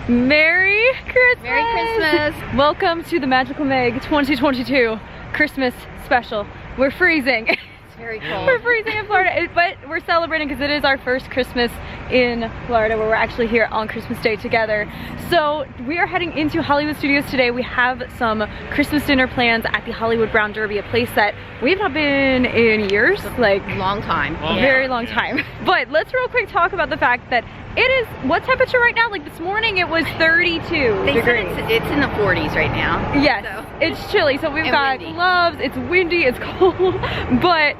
Merry Christmas! Merry Christmas! Welcome to the Magical Meg 2022 Christmas special. We're freezing. It's very cold. We're freezing in Florida, but we're celebrating because it is our first Christmas in Florida, where we're actually here on Christmas Day together. So we are heading into Hollywood Studios today. We have some Christmas dinner plans at the Hollywood Brown Derby, a place that we've not been in years, like long time. A very long time. But let's real quick talk about the fact that it is, what temperature right now? Like this morning it was 32 They degrees. said it's in the 40s right now. Yes, so. It's chilly. So we've got windy. gloves, it's windy, it's cold. But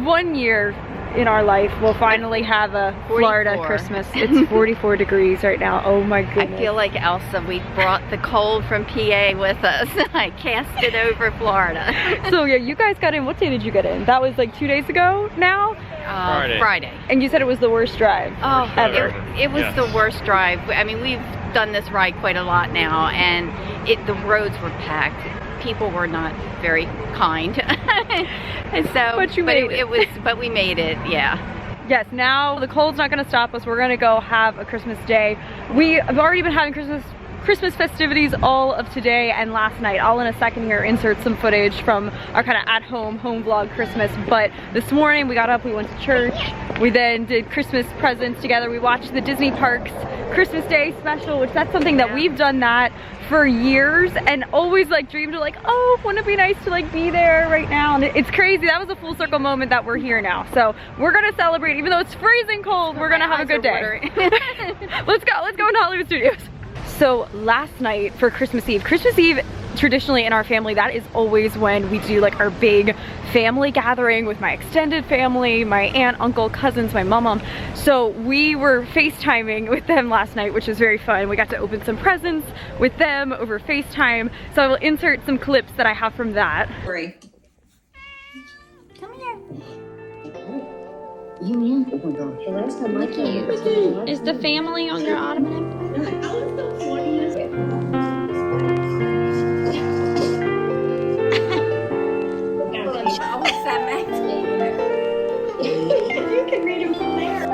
one year in our life we'll finally have a 44. Florida Christmas. It's 44 degrees right now. Oh my goodness. I feel like Elsa, we brought the cold from PA with us. I cast it over Florida. So yeah, you guys got in, what day did you get in? That was like 2 days ago now? Friday. And you said it was the worst drive ever. It was the worst drive. I mean, we've done this ride quite a lot now, and the roads were packed. People were not very kind. And so, but you made it. But we made it, yeah. Yes, now the cold's not gonna stop us. We're gonna go have a Christmas day. We have already been having Christmas festivities all of today and last night. I'll in a second here insert some footage from our kind of at-home home vlog Christmas. But this morning we got up, we went to church, we then did Christmas presents together. We watched the Disney Parks Christmas Day special, which that's something that we've done that for years and always like dreamed of, like, oh, wouldn't it be nice to like be there right now? And it's crazy. That was a full circle moment that we're here now. So we're gonna celebrate, even though it's freezing cold, we're gonna have a good day. Let's go into Hollywood Studios. So last night for Christmas Eve traditionally in our family, that is always when we do like our big family gathering with my extended family, my aunt, uncle, cousins, my mom. So we were FaceTiming with them last night, which was very fun. We got to open some presents with them over FaceTime. So I will insert some clips that I have from that. Come here. You in? Oh my gosh. Hey, last time Look at you. Is the family on your ottoman? You can read him from there.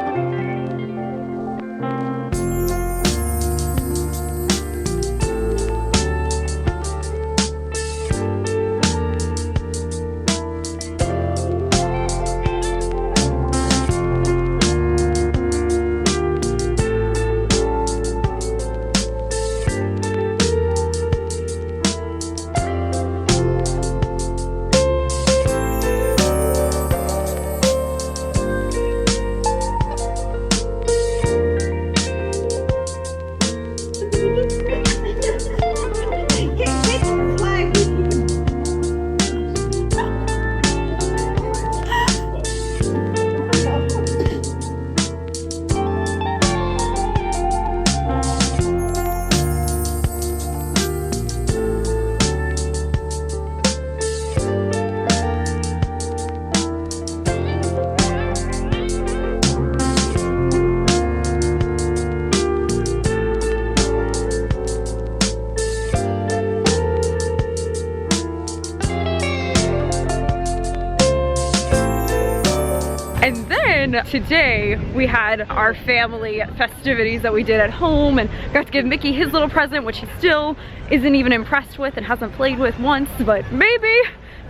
And then today we had our family festivities that we did at home, and got to give Mickey his little present, which he still isn't even impressed with and hasn't played with once, but maybe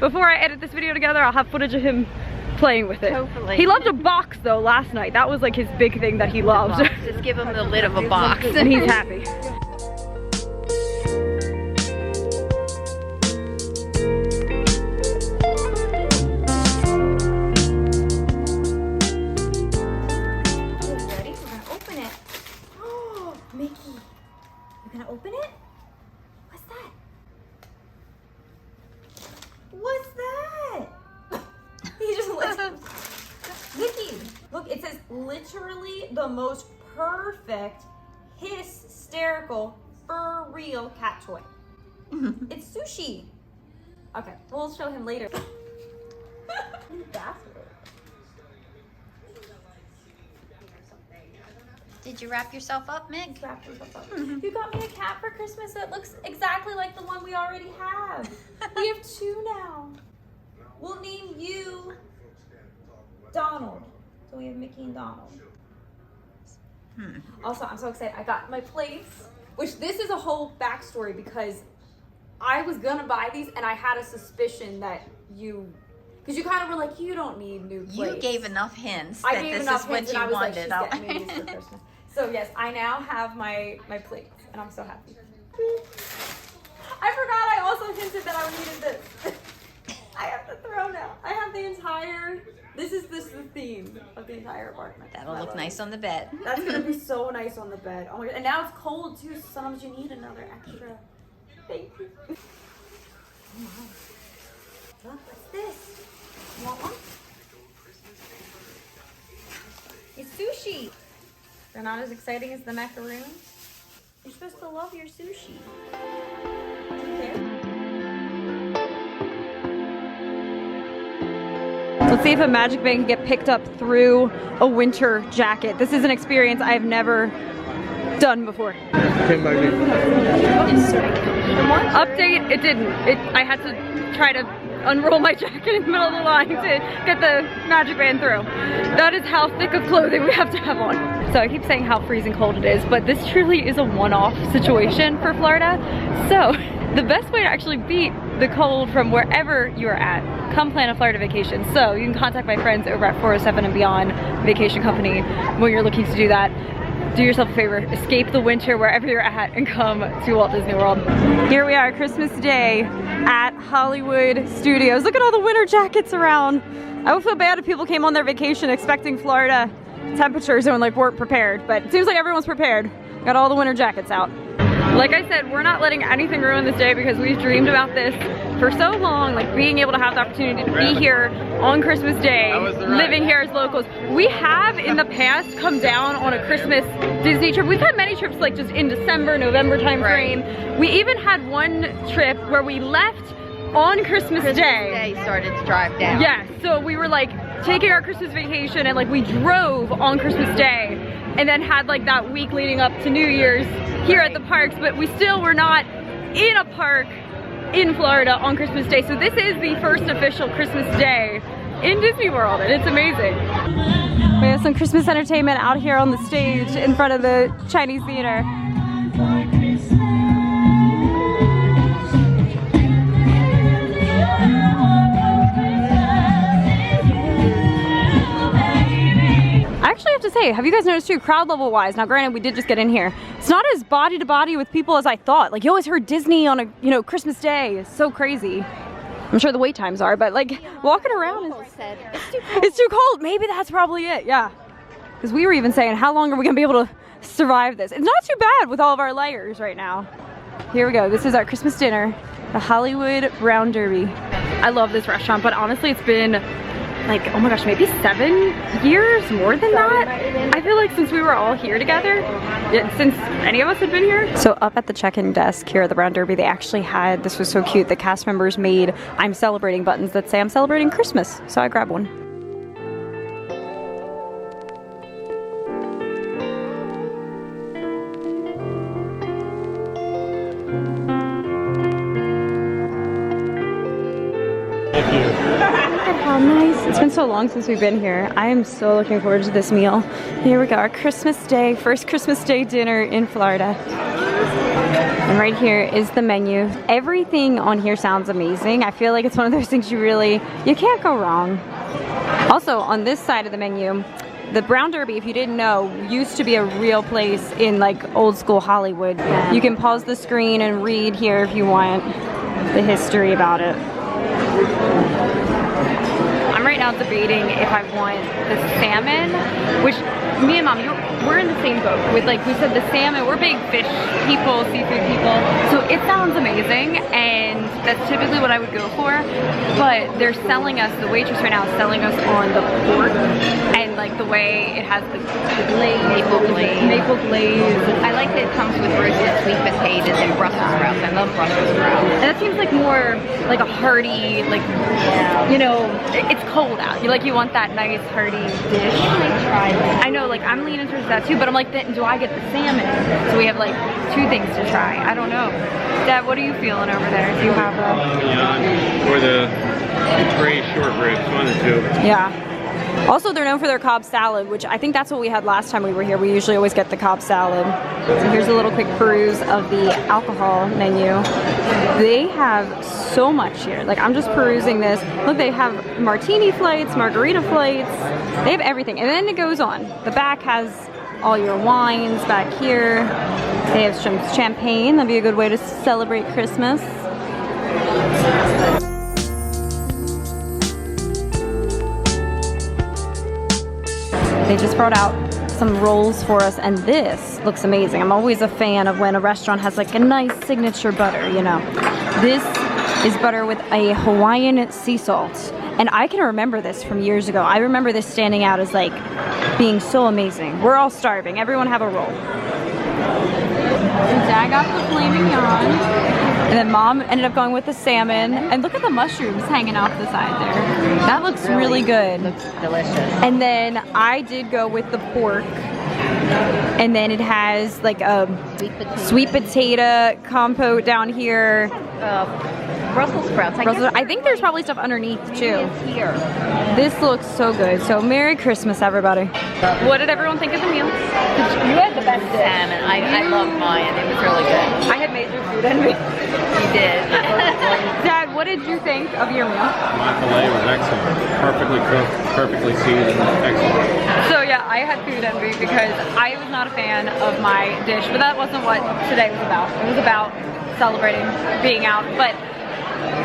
before I edit this video together I'll have footage of him playing with it. Hopefully. He loved a box though last night. That was like his big thing that he loved. Just give him the lid of a box. And he's happy. Open it? What's that? What's that? He just looks. Mickey, look, it says literally the most perfect, hysterical, for real cat toy. It's sushi. Okay, we'll show him later. Did you wrap yourself up, Mick? Wrap yourself up. You got me a cat for Christmas that looks exactly like the one we already have. We have two now. We'll name you Donald. So we have Mickey and Donald. Also, I'm so excited. I got my plates Which this is a whole backstory because I was gonna buy these and I had a suspicion that because you kind of were like, you don't need new plates. You gave enough hints I that gave this enough is what hints you and I was wanted. like, she's getting me these for Christmas. So yes, I now have my plates and I'm so happy. I forgot I also hinted that I needed this. I have to throw now. I have the entire, this is the theme of the entire apartment. That'll look nice on the bed. That's gonna be so nice on the bed. Oh my god, and now it's cold too, so sometimes you need another extra. Thank you. Oh my. Look, what's this? You want one? It's sushi. They're not as exciting as the macaroons. You're supposed to love your sushi. Okay. Let's see if a magic band can get picked up through a winter jacket. This is an experience I've never done before. Update, it didn't. I had to try to unroll my jacket in the middle of the line to get the magic band through. That is how thick of clothing we have to have on. So I keep saying how freezing cold it is, but this truly is a one-off situation for Florida. So the best way to actually beat the cold from wherever you are at, come plan a Florida vacation. So you can contact my friends over at 407 and Beyond Vacation Company when you're looking to do that. Do yourself a favor, escape the winter wherever you're at and come to Walt Disney World. Here we are, Christmas Day at Hollywood Studios. Look at all the winter jackets around. I would feel bad if people came on their vacation expecting Florida temperatures and like weren't prepared, but it seems like everyone's prepared. Got all the winter jackets out. Like I said, we're not letting anything ruin this day because we've dreamed about this for so long, like being able to have the opportunity to be here on Christmas Day, living here as locals. We have in the past come down on a Christmas Disney trip. We've had many trips like just in December, November time frame. We even had one trip where we left on Christmas Day. Started to drive down. Yeah, so we were like taking our Christmas vacation and like we drove on Christmas Day and then had like that week leading up to New Year's here at the parks, but we still were not in a park in Florida on Christmas Day. So this is the first official Christmas Day in Disney World and it's amazing. We have some Christmas entertainment out here on the stage in front of the Chinese theater. I actually have to say, have you guys noticed too, crowd level wise, now granted we did just get in here, it's not as body to body with people as I thought. Like you always heard Disney on a, you know, Christmas Day. It's so crazy. I'm sure the wait times are, but like walking around is, it's too cold. Maybe that's probably it, yeah. Because we were even saying, how long are we gonna be able to survive this? It's not too bad with all of our layers right now. Here we go, this is our Christmas dinner, the Hollywood Brown Derby. I love this restaurant, but honestly it's been like, oh my gosh, maybe 7 years, more than that. I feel like since we were all here together, since any of us had been here. So up at the check-in desk here at the Brown Derby, they actually had, this was so cute, the cast members made I'm celebrating buttons that say I'm celebrating Christmas. So I grabbed one. How nice. It's been so long since we've been here. I am so looking forward to this meal. Here we go, our Christmas Day, first Christmas Day dinner in Florida. And right here is the menu. Everything on here sounds amazing. I feel like it's one of those things you can't go wrong. Also, on this side of the menu, the Brown Derby, if you didn't know, used to be a real place in like old school Hollywood. You can pause the screen and read here if you want the history about it. I'm right now debating if I want the salmon, which me and Mom, we're in the same boat with, like we said, the salmon. We're big fish people, seafood people, so it sounds amazing and that's typically what I would go for, but they're selling us, the waitress right now is selling us on the pork and like the way it has the glaze, maple glaze. I like that it comes with roasted sweet potatoes and Brussels sprouts. I love Brussels sprouts. And that seems like more like a hearty, like, you know, it's cold out. You want that nice hearty dish. I know, like I'm leaning towards that too, but I'm like, do I get the salmon? So we have like 2 things to try. I don't know. Dad, what are you feeling over there? Do you have a... Or the tray short ribs, one or two. Yeah. Also, they're known for their Cobb salad, which I think that's what we had last time we were here. We usually always get the Cobb salad. So here's a little quick peruse of the alcohol menu. They have so much here. Like, I'm just perusing this. Look, they have martini flights, margarita flights. They have everything. And then it goes on. The back has all your wines back here. They have some champagne. That'd be a good way to celebrate Christmas. They just brought out some rolls for us, and this looks amazing. I'm always a fan of when a restaurant has like a nice signature butter, you know. This is butter with a Hawaiian sea salt, and I can remember this from years ago. I remember this standing out as like being so amazing. We're all starving. Everyone have a roll. And Dad got the filet mignon. And then Mom ended up going with the salmon. And look at the mushrooms hanging off the side there. That looks really good. Looks delicious. And then I did go with the pork. And then it has like a sweet potato compote down here. Brussels sprouts. I think there's probably stuff underneath too. It's here. This looks so good. So Merry Christmas, everybody. What did everyone think of the meal? You had the best Salmon. I love mine. It was really good. I had major food envy. You did. Dad, what did you think of your meal? My filet was excellent. Perfectly cooked, perfectly seasoned, excellent. So yeah, I had food envy because I was not a fan of my dish, but that wasn't what today was about. It was about celebrating being out. But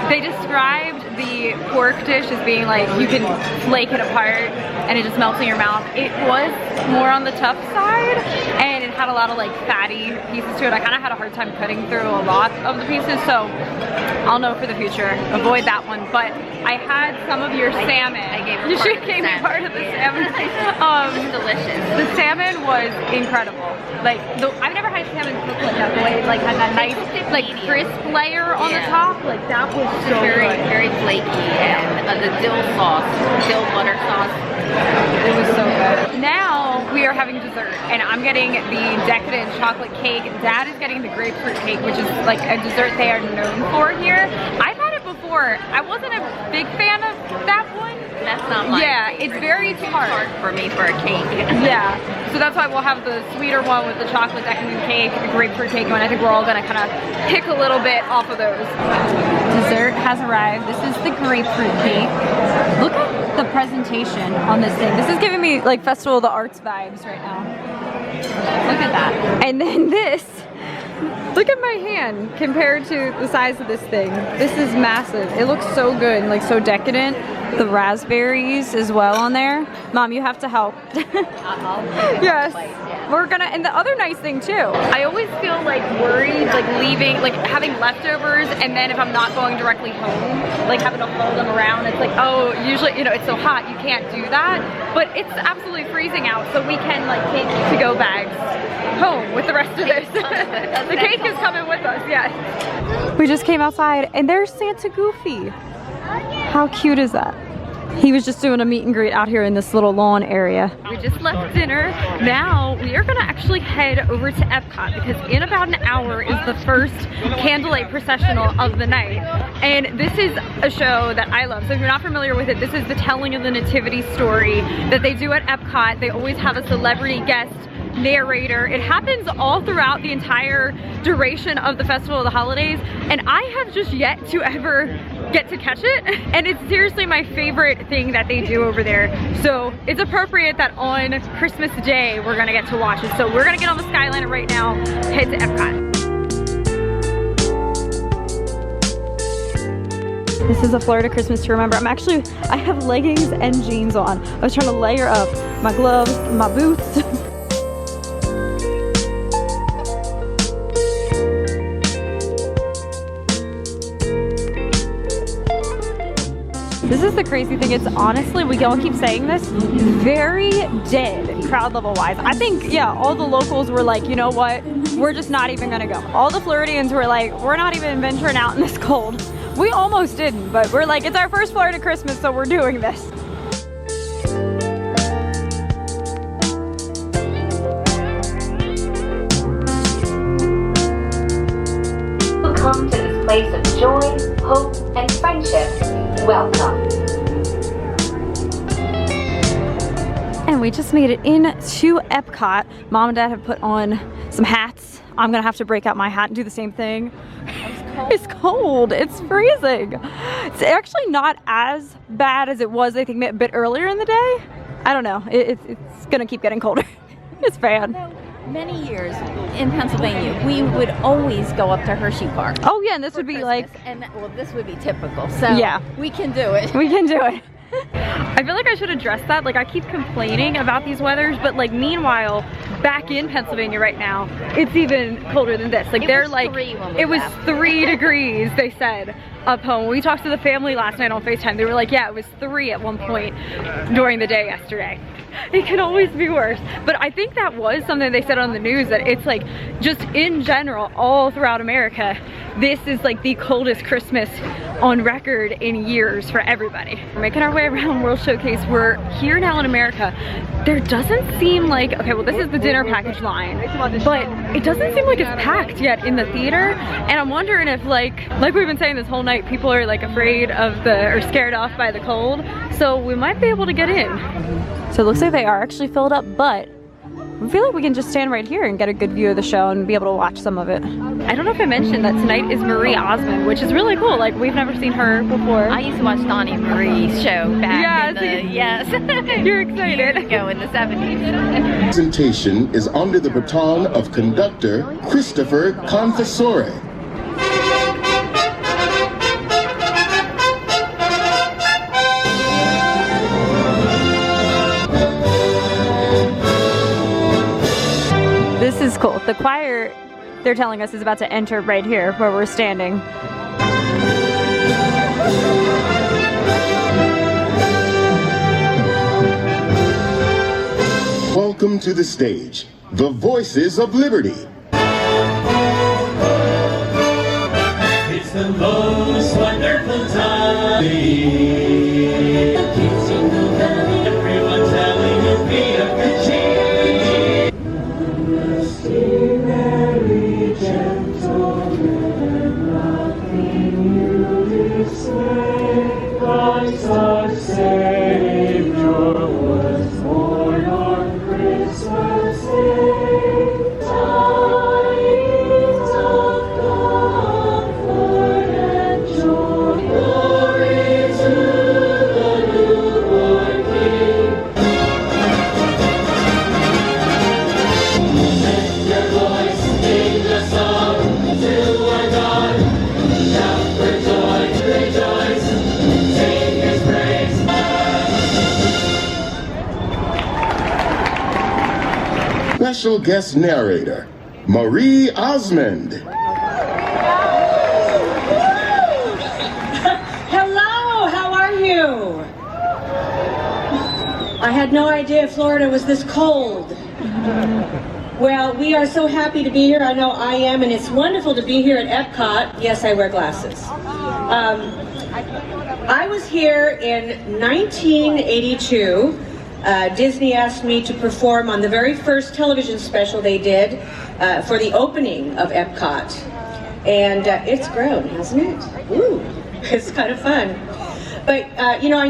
they described the pork dish as being like you can flake it apart and it just melts in your mouth. It was more on the tough side and it had a lot of like fatty pieces to it. I kind of had a hard time cutting through a lot of the pieces, so I'll know for the future. Avoid that one. But I had some of your salmon. I gave her You part should of the gave me salmon. part of the salmon. It's delicious. The salmon was incredible. Like I've never had salmon cooked like that. The way it like had that nice like crisp layer on the top. Like that was so Very, good. very flaky, and the dill sauce, dill butter sauce. It was so good. Now we are having dessert, and I'm getting the decadent chocolate cake. Dad is getting the grapefruit cake, which is like a dessert they are known for here. I've had it before. I wasn't a big fan of that one. That's not my Yeah, favorite. it's very tart. Hard for me for a cake. Yeah, so that's why we'll have the sweeter one with the chocolate decadent cake, the grapefruit cake one. I think we're all gonna kind of pick a little bit off of those. Dessert has arrived. This is the grapefruit cake. Look at the presentation on this thing. This is giving me like Festival of the Arts vibes right now. Look at that. And then this. Look at my hand compared to the size of this thing. This is massive. It looks so good, like so decadent. The raspberries as well on there. Mom, you have to help. Yes. We're gonna, and the other nice thing too, I always feel like worried, like leaving, like having leftovers, and then if I'm not going directly home, like having to haul them around, it's like, oh, usually, you know, it's so hot, you can't do that. But it's absolutely freezing out, so we can like take to-go bags home with the rest of this. The cake is coming with us, yes. We just came outside and there's Santa Goofy. How cute is that? He was just doing a meet and greet out here in this little lawn area. We just left dinner. Now we are gonna actually head over to Epcot because in about an hour is the first Candlelight Processional of the night. And this is a show that I love. So if you're not familiar with it, this is the telling of the nativity story that they do at Epcot. They always have a celebrity guest narrator. It happens all throughout the entire duration of the Festival of the Holidays, and I have just yet to ever get to catch it, and it's seriously my favorite thing that they do over there. So it's appropriate that on Christmas Day we're gonna get to watch it. So we're gonna get on the skyliner right now, head to Epcot. This is a Florida Christmas to remember. I have leggings and jeans on. I was trying to layer up my gloves, my boots. This is the crazy thing. It's honestly, we all keep saying this, very dead crowd level wise. I think, yeah, all the locals were like, you know what? We're just not even gonna go. All the Floridians were like, we're not even venturing out in this cold. We almost didn't, but we're like, it's our first Florida Christmas, so we're doing this. Welcome to this place of joy, hope, and friendship. Welcome. And we just made it into Epcot. Mom and Dad have put on some hats. I'm gonna have to break out my hat and do the same thing. It's cold, it's freezing. It's actually not as bad as it was, I think, a bit earlier in the day. I don't know, it's gonna keep getting colder. It's bad. Many years in Pennsylvania, we would always go up to Hershey Park. Oh yeah, and this would be like... And well, this would be typical, so yeah, we can do it. We can do it. I feel like I should address that. Like, I keep complaining about these weathers, but like meanwhile, back in Pennsylvania right now, it's even colder than this. Like they're like, it was 3 degrees, they said, up home. We talked to the family last night on FaceTime. They were like, yeah, it was 3 at one point during the day yesterday. It can always be worse. But I think that was something they said on the news, that it's like, just in general, all throughout America, this is like the coldest Christmas on record in years for everybody. We're making our way around World Showcase. We're here now in America. There doesn't seem like, okay, well, this is the dinner package line, but it doesn't seem like it's packed yet in the theater. And I'm wondering if like we've been saying this whole night, people are like afraid of or scared off by the cold. So we might be able to get in. So it looks like they are actually filled up, but I feel like we can just stand right here and get a good view of the show and be able to watch some of it. I don't know if I mentioned that tonight is Marie Osmond, which is really cool. Like, we've never seen her before. I used to watch Donnie Marie's show back in the, yes. You're excited. Years ago in the 70s. Presentation is under the baton of conductor Christopher Confessore. This is cool. The choir, they're telling us, is about to enter right here where we're standing. Welcome to the stage, the Voices of Liberty. It's the most wonderful time. The kids in the valley, everyone telling you be a good cheer. Very gentle, and nothing you dismay. Christ our Savior was born on Christmas Day. Tidings of comfort and joy, glory to the newborn King. Lift your voice, sing the song to our God. Shout for joy, rejoice, sing His praise. Special guest narrator, Marie Osmond. Hello, how are you? I had no idea Florida was this cold. Well, we are so happy to be here. I know I am, and it's wonderful to be here at Epcot. Yes, I wear glasses. I was here in 1982. Disney asked me to perform on the very first television special they did for the opening of Epcot. And it's grown, hasn't it? Ooh, it's kind of fun. But, you know, I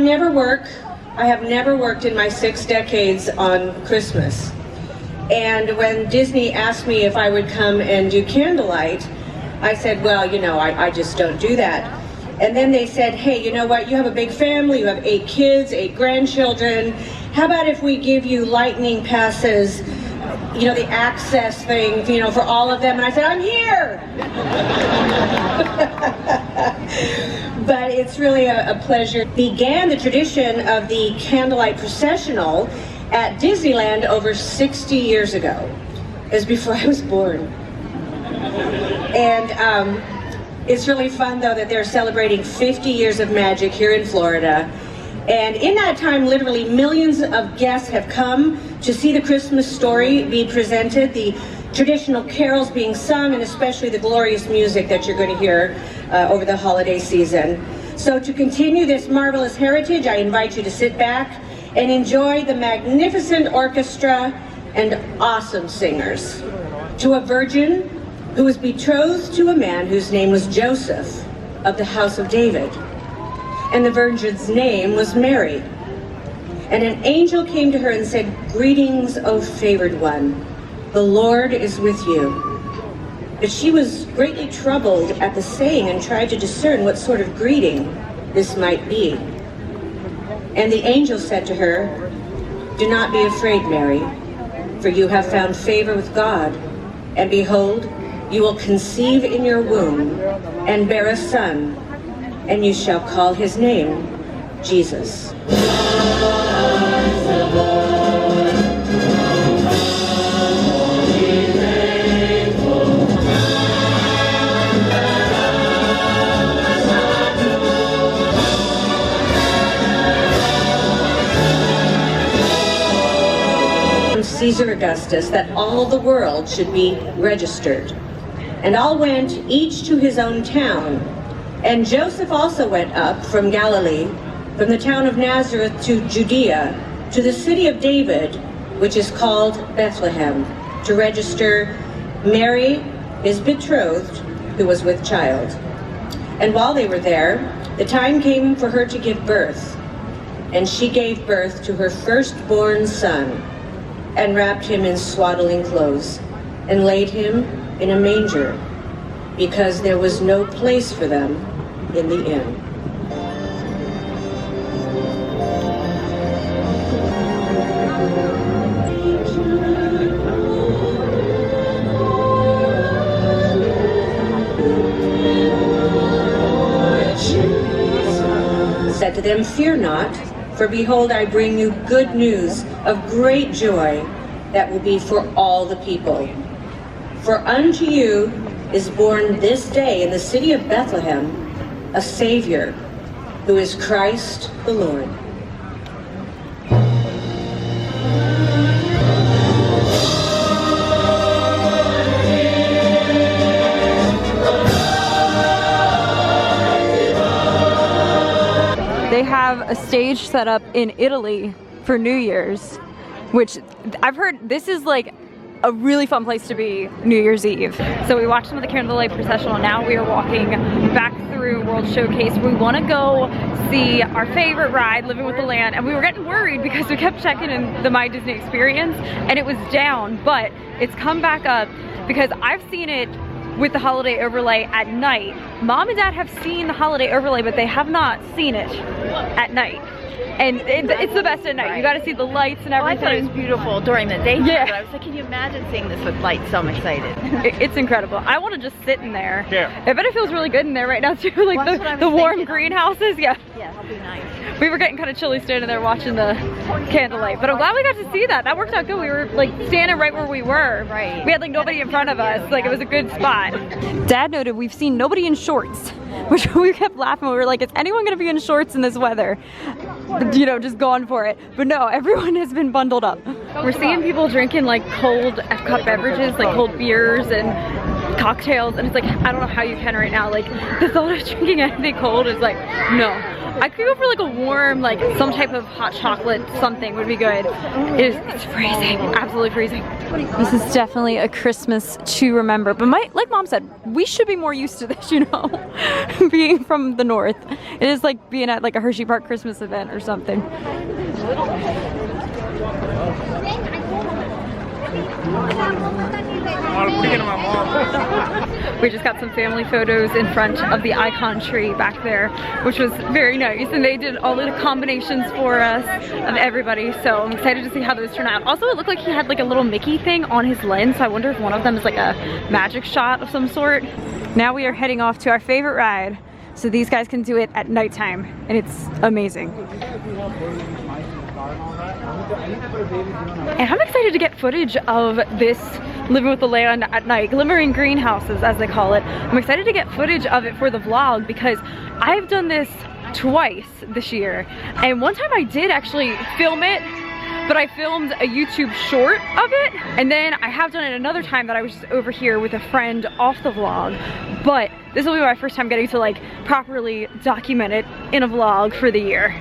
have never worked in my 6 decades on Christmas. And when Disney asked me if I would come and do candlelight, I said, well, you know, I just don't do that. And then they said, hey, you know what, you have a big family, you have 8 kids, 8 grandchildren. How about if we give you lightning passes, you know, the access thing, you know, for all of them? And I said, I'm here. But it's really a pleasure. Began the tradition of the Candlelight Processional at Disneyland over 60 years ago. It was before I was born. And it's really fun, though, that they're celebrating 50 years of magic here in Florida. And in that time, literally millions of guests have come to see the Christmas story be presented, the traditional carols being sung, and especially the glorious music that you're going to hear over the holiday season. So to continue this marvelous heritage, I invite you to sit back and enjoy the magnificent orchestra and awesome singers. To a virgin who was betrothed to a man whose name was Joseph of the house of David, and the virgin's name was Mary. And an angel came to her and said, "Greetings, O favored one. The Lord is with you." But she was greatly troubled at the saying and tried to discern what sort of greeting this might be. And the angel said to her, "Do not be afraid, Mary, for you have found favor with God. And behold, you will conceive in your womb and bear a son, and you shall call his name Jesus." Caesar Augustus that all the world should be registered. And all went, each to his own town. And Joseph also went up from Galilee, from the town of Nazareth to Judea, to the city of David, which is called Bethlehem, to register Mary, his betrothed, who was with child. And while they were there, the time came for her to give birth. And she gave birth to her firstborn son, and wrapped him in swaddling clothes, and laid him in a manger, because there was no place for them in the inn. Said to them, "Fear not, for behold, I bring you good news of great joy that will be for all the people. For unto you is born this day in the city of Bethlehem a Savior, who is Christ the Lord." They have a stage set up in Italy for New Year's, which I've heard this is like a really fun place to be New Year's Eve. So we watched some of the Candlelight Processional. Now we are walking back through World Showcase. We want to go see our favorite ride, Living with the Land, and we were getting worried because we kept checking in the My Disney Experience and it was down, but it's come back up because I've seen it with the holiday overlay at night. Mom and Dad have seen the holiday overlay, but they have not seen it at night. And it's the best at night. You got to see the lights and everything. Well, I thought it was beautiful during the day. Yeah. But I was like, can you imagine seeing this with lights? So I'm excited. It's incredible. I want to just sit in there. Yeah. I bet it feels really good in there right now too. Like Well, the warm greenhouses. Yeah. Yeah, that'll be nice. We were getting kind of chilly standing there watching the candlelight, but I'm glad we got to see that. That worked out good. We were like standing right where we were. Right. We had like nobody in front of us. Like it was a good spot. Dad noted we've seen nobody in shorts, which we kept laughing. We were like, is anyone going to be in shorts in this weather? You know, just going for it. But no, everyone has been bundled up. We're seeing people drinking like cold Epcot beverages, like cold beers and cocktails, and it's like, I don't know how you can right now. Like the thought of drinking anything cold is like, no. I could go for like a warm, like some type of hot chocolate something would be good. It's freezing, absolutely freezing. This is definitely a Christmas to remember, but like Mom said, we should be more used to this, you know, being from the north. It is like being at like a Hershey Park Christmas event or something. We just got some family photos in front of the icon tree back there, which was very nice, and they did all of the combinations for us of everybody, so I'm excited to see how those turn out. Also, it looked like he had like a little Mickey thing on his lens, so I wonder if one of them is like a magic shot of some sort. Now we are heading off to our favorite ride, so these guys can do it at nighttime, and it's amazing. And I'm excited to get footage of this Living with the Land at night, glimmering greenhouses as they call it. I'm excited to get footage of it for the vlog because I've done this twice this year. And one time I did actually film it, but I filmed a YouTube short of it. And then I have done it another time that I was just over here with a friend off the vlog. But this will be my first time getting to like properly document it in a vlog for the year.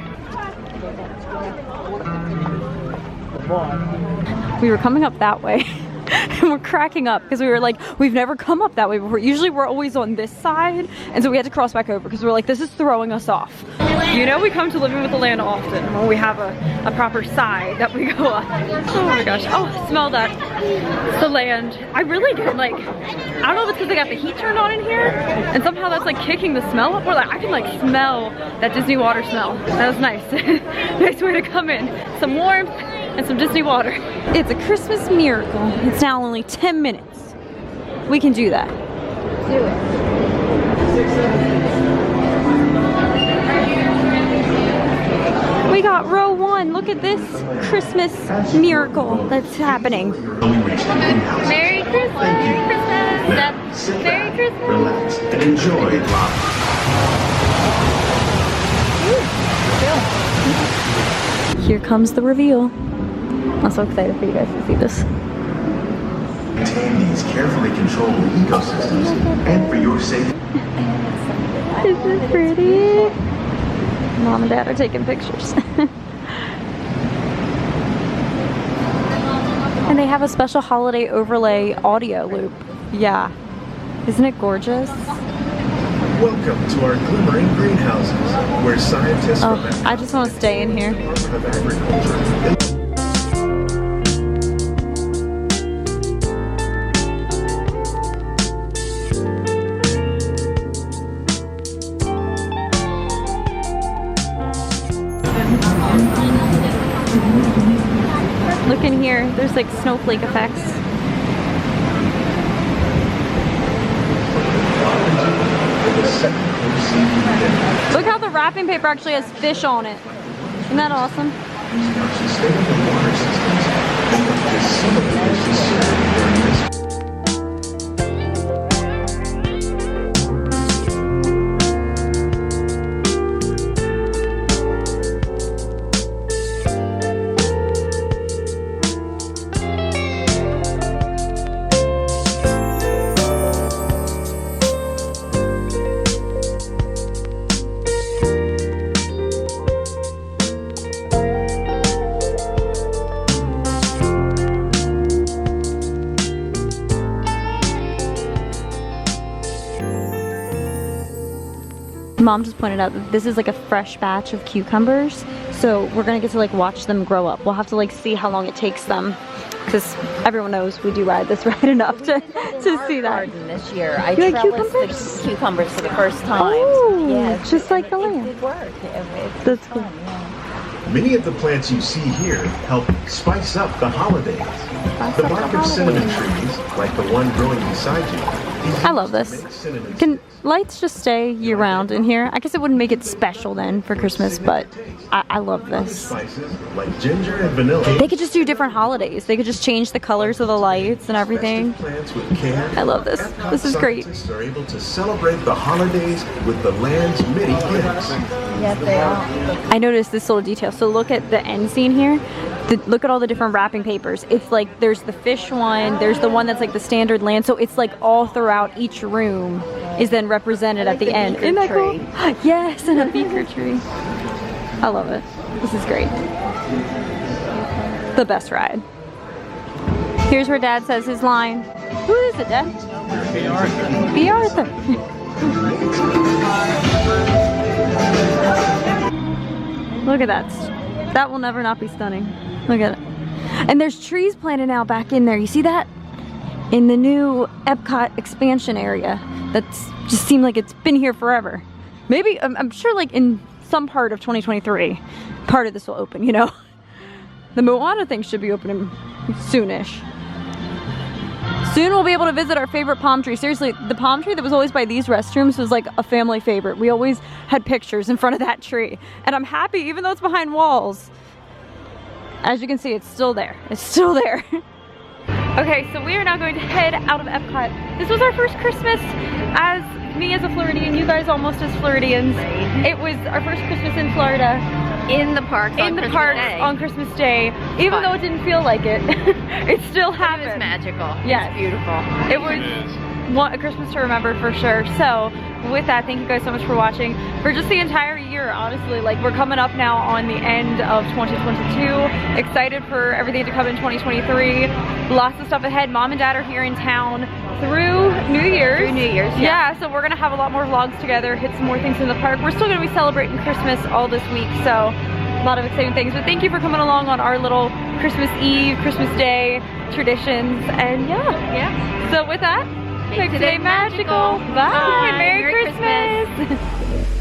We were coming up that way and we're cracking up because we were like, we've never come up that way before. Usually we're always on this side, and so we had to cross back over because we're like, this is throwing us off. You know we come to Living with the Land often when we have a proper side that we go on. Oh my gosh. Oh, smell that. It's the land. I really get like, I don't know if it's because they got the heat turned on in here and somehow that's like kicking the smell up, or like I can like smell that Disney water smell. That was nice. Nice way to come in. Some warmth and some Disney water. It's a Christmas miracle. It's now only 10 minutes. We can do that. Do it. We got row 1. Look at this Christmas miracle that's happening. Merry Christmas! Merry Christmas! Merry Christmas! Relax and enjoy life. Here comes the reveal. I'm so excited for you guys to see this. Maintain these carefully controlled ecosystems and for your safety. Isn't this pretty? Mom and Dad are taking pictures. And they have a special holiday overlay audio loop. Yeah. Isn't it gorgeous? Welcome to our glimmering greenhouses, where scientists from I just want to stay in here. Department of Agriculture. Look in here, there's like snowflake effects. Look how the wrapping paper actually has fish on it. Isn't that awesome? Mom just pointed out that this is like a fresh batch of cucumbers, so we're gonna get to like watch them grow up. We'll have to like see how long it takes them, because everyone knows we do ride this ride enough to see that. This year, I You like trellised cucumbers? the cucumbers for the first time. Oh, yes, just like the it land. did work. That's cool. Many of the plants you see here help spice up the holidays. The bark of cinnamon trees, like the one growing beside you, I love this. Can lights just stay year round in here? I guess it wouldn't make it special then for Christmas, but I love this. Spices like ginger and vanilla. They could just do different holidays. They could just change the colors of the lights and everything. Plants with care. I love this. This is great. Scientists are able to celebrate the holidays with the land's many gifts. Yes, they are. I noticed this little detail. So look at the end scene here. Look at all the different wrapping papers. It's like there's the fish one, there's the one that's like the standard land. So it's like all throughout each room is then represented at the end. Isn't that cool? Yes, and a beaker tree. I love it. This is great. The best ride. Here's where Dad says his line. Who is it, Dad? Be Arthur. Be Arthur. Look at that. That will never not be stunning. Look at it. And there's trees planted now back in there. You see that? In the new Epcot expansion area. That's just seemed like it's been here forever. Maybe, I'm sure like in some part of 2023, part of this will open, you know? The Moana thing should be opening soonish. Soon we'll be able to visit our favorite palm tree. Seriously, the palm tree that was always by these restrooms was like a family favorite. We always had pictures in front of that tree. And I'm happy, even though it's behind walls. As you can see, it's still there. It's still there. Okay, so we are now going to head out of Epcot. This was our first Christmas as me as a Floridian, you guys almost as Floridians. It was our first Christmas in Florida. In the parks on Christmas Day. Even though it didn't feel like it, it still happened. It was magical. Yes. It's beautiful. It was a Christmas to remember for sure. So with that, thank you guys so much for watching for just the entire year. Honestly, like we're coming up now on the end of 2022. Excited for everything to come in 2023. Lots of stuff ahead. Mom and Dad are here in town through New Year's. Through New Year's, Yeah, so we're gonna have a lot more vlogs together, hit some more things in the park. We're still gonna be celebrating Christmas all this week, so a lot of exciting things. But thank you for coming along on our little Christmas Eve, Christmas Day traditions, and yeah. So with that, make today magical. Bye. Bye. Merry Merry Christmas.